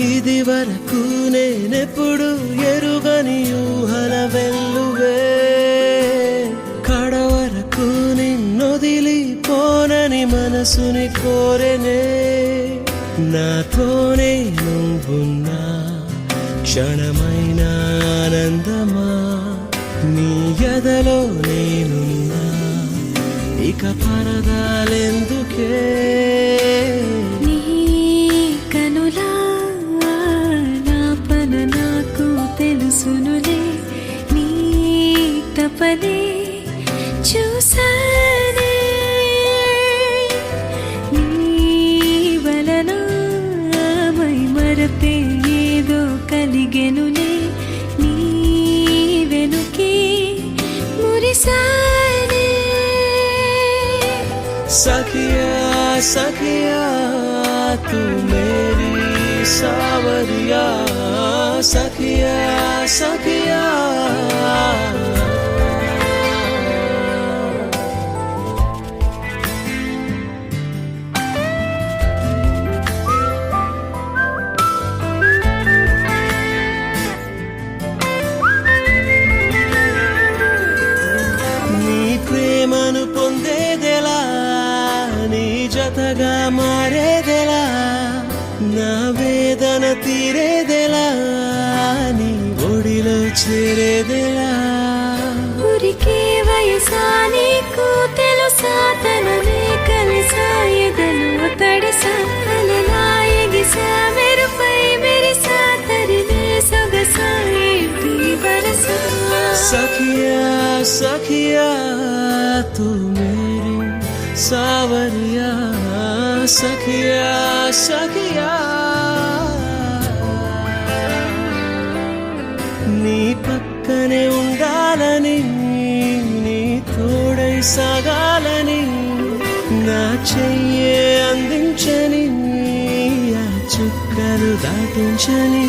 ఇది వరకు నేనెప్పుడు ఎరుగని ఊహల వెల్లువే కడవరకు నిన్నొదిలిపోనని మనసుని కోరెనే నాతోనే నువ్వున్నా క్షణమైన ఆనందమా నీ ఎదలో నేనున్నా ఇక పరదాలెందుకే నీ కనులా నాపన నాకు తెలుసునులే నీ తపనే చూసానే నీ వలన మై మరపే ఏదో కలిగెనులే నీ వెనుకే మురిసానే सखिया सखिया तू मेरी सावरिया सखिया सखिया నీ ప్రేమను పొందేదెలా నీ జతగా మారేదెలా నా వేదన తీరేదెలా నీ ఒడిలో చేరేదెలా ఊరికే వయసా నీకు తెలుసా తననే కలిసా ఎదలో తడిసా అలలా ఎగిసా మెరుపై మెరిసా తరిమే సొగసా ఏంటి వరసా सखिया सखिया तू मेरी सावरिया सखिया सखिया నీ పక్కనే ఉండాలని నీ తోడై సాగాలని నా చెయ్యే అందించని ఆ చుక్కలు దాటించని